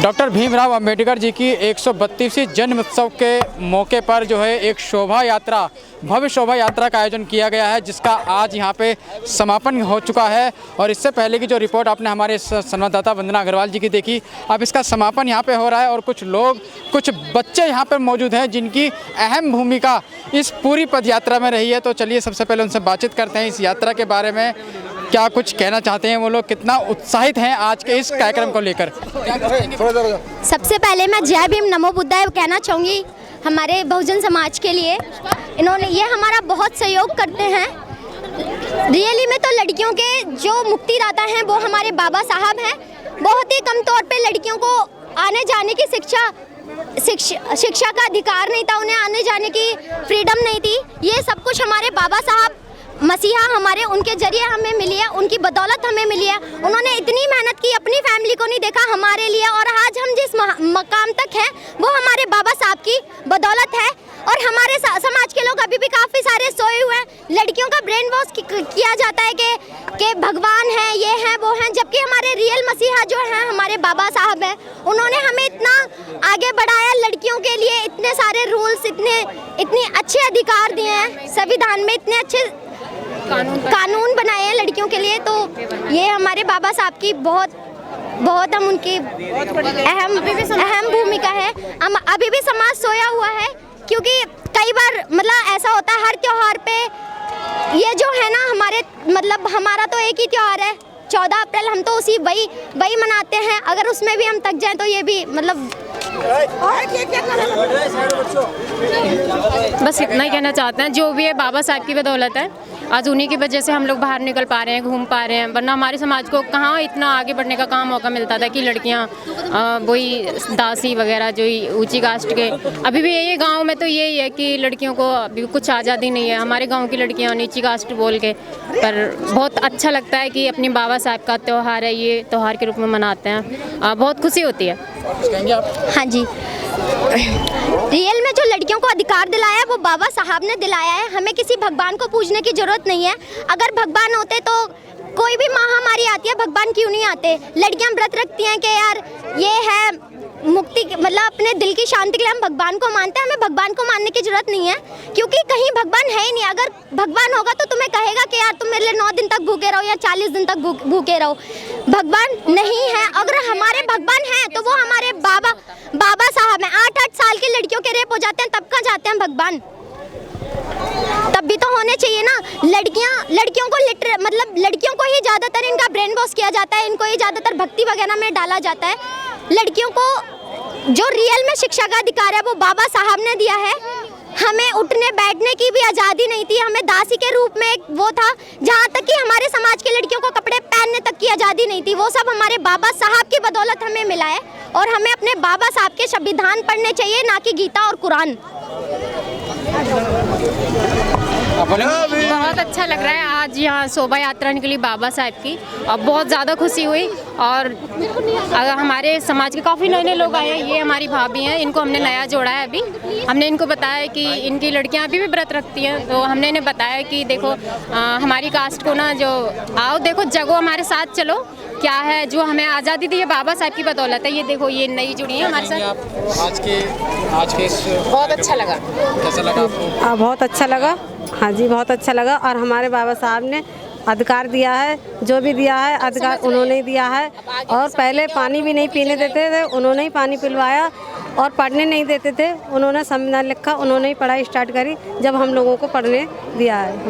Doctor Bhimrao Ambedkar ji की 132वीं जन्म उत्सव के मौके पर जो है एक शोभा यात्रा, भव्य शोभा यात्रा का आयोजन किया गया है, जिसका आज यहाँ पे समापन हो चुका है। और इससे पहले की जो रिपोर्ट आपने हमारे संवाददाता वंदना अग्रवाल जी की देखी, अब इसका समापन यहाँ पे हो रहा है और कुछ लोग, कुछ बच्चे यहाँ पर मौजूद हैं जिनकी अहम भूमिका इस पूरी पद यात्रा में रही है। तो चलिए सबसे पहले उनसे बातचीत करते हैं इस यात्रा के बारे में, क्या कुछ कहना चाहते हैं वो लोग, कितना उत्साहित हैं आज के इस कार्यक्रम को लेकर। सबसे पहले मैं जय भीम नमो बुद्धाय कहना चाहूँगी हमारे बहुजन समाज के लिए। इन्होंने ये हमारा बहुत सहयोग करते हैं। रियली में तो लड़कियों के जो मुक्तिदाता हैं वो हमारे बाबा साहब हैं। बहुत ही कम तौर पे लड़कियों को आने जाने की शिक्षा का अधिकार नहीं था, उन्हें आने जाने की फ्रीडम नहीं थी। ये सब कुछ हमारे बाबा साहब मसीहा हमारे, उनके जरिए हमें मिली है, उनकी बदौलत हमें मिली है। उन्होंने इतनी मेहनत की, अपनी फैमिली को नहीं देखा, हमारे लिए। और आज हम जिस मकाम तक हैं वो हमारे बाबा साहब की बदौलत है। और हमारे समाज के लोग अभी भी काफ़ी सारे सोए हुए हैं। लड़कियों का ब्रेन वॉश किया जाता है कि भगवान है, ये हैं, वो हैं, जबकि हमारे रियल मसीहा जो हैं हमारे बाबा साहब हैं। उन्होंने हमें इतना आगे बढ़ाया, लड़कियों के लिए इतने सारे रूल्स, इतने अच्छे अधिकार दिए हैं, संविधान में इतने अच्छे कानून बनाए हैं लड़कियों के लिए। तो ये हमारे बाबा साहब की बहुत हम उनकी अहम भूमिका है। अभी भी समाज सोया हुआ है, क्योंकि कई बार मतलब ऐसा होता है हर त्योहार पे, ये जो है ना हमारा तो एक ही त्योहार है 14 अप्रैल, हम तो वही मनाते हैं। अगर उसमें भी हम थक जाएं तो ये भी बस इतना ही कहना चाहते हैं, जो भी है बाबा साहब की बदौलत है। आज उन्हीं की वजह से हम लोग बाहर निकल पा रहे हैं, घूम पा रहे हैं, वरना हमारे समाज को कहाँ इतना आगे बढ़ने का कहाँ मौका मिलता था कि लड़कियाँ वही दासी वगैरह जो ऊंची कास्ट के। अभी भी ये गांव में तो यही है कि लड़कियों को अभी कुछ आज़ादी नहीं है। हमारे गांव की लड़कियाँ नीची कास्ट बोल के, पर बहुत अच्छा लगता है कि अपनी बाबा साहब का त्यौहार है, ये त्यौहार के रूप में मनाते हैं, बहुत खुशी होती है। हाँ जी, रियल में जो लड़कियों को अधिकार दिलाया है वो बाबा साहब ने दिलाया है। हमें किसी भगवान को पूजने की जरूरत नहीं है। अगर भगवान होते तो कोई भी महामारी आती है, भगवान क्यों नहीं आते? लड़कियां व्रत रखती हैं कि यार ये है मुक्ति, अपने दिल की शांति के लिए हम भगवान को मानते हैं। हमें भगवान को मानने की जरूरत नहीं है, क्योंकि कहीं भगवान है ही नहीं। अगर भगवान होगा तो तुम्हें कहेगा कि यार तुम मेरे लिए 9 दिन तक भूखे रहो या 40 दिन तक भूखे रहो। भगवान नहीं है। अगर हमारे भगवान हैं तो वो हमारे बाबा साहब हैं। 8-8 साल की लड़कियों के रेप हो जाते हैं, तब कहाँ जाते हैं भगवान? तब भी तो होने चाहिए ना। लड़कियों को लड़कियों को ही ज़्यादातर इनका ब्रेन वॉश किया जाता है, इनको ही ज़्यादातर भक्ति वगैरह में डाला जाता है। लड़कियों को जो रियल में शिक्षा का अधिकार है वो बाबा साहब ने दिया है। हमें उठने बैठने की भी आज़ादी नहीं थी, हमें दासी के रूप में वो था। जहाँ तक कि हमारे समाज की लड़कियों को कपड़े पहनने तक की आज़ादी नहीं थी। वो सब हमारे बाबा साहब की बदौलत हमें मिला है। और हमें अपने बाबा साहब के संविधान पढ़ने चाहिए, ना कि गीता और कुरान। बहुत अच्छा लग रहा है आज यहाँ शोभा यात्रा निकली बाबा साहब की, और बहुत ज़्यादा खुशी हुई। और अगर हमारे समाज के काफ़ी नए लोग आए हैं, ये हमारी भाभी हैं, इनको हमने नया जोड़ा है। अभी हमने इनको बताया कि इनकी लड़कियाँ अभी भी व्रत रखती हैं, तो हमने इन्हें बताया कि देखो हमारी कास्ट को ना, जो आओ देखो जगो हमारे साथ चलो, क्या है जो हमें आज़ादी दी है बाबा साहब की बदौलत है। ये देखो ये नई जुड़ी है हमारे साथ। आज के बहुत अच्छा लगा। कैसा लगा आपको? बहुत अच्छा लगा। हाँ जी, बहुत अच्छा लगा। और हमारे बाबा साहब ने अधिकार दिया है, जो भी दिया है अधिकार उन्होंने ही दिया है। और पहले पानी भी नहीं पीने देते थे, उन्होंने ही पानी पिलवाया। और पढ़ने नहीं देते थे, उन्होंने संविधान लिखा, उन्होंने ही पढ़ाई स्टार्ट करी जब हम लोगों को पढ़ने दिया है।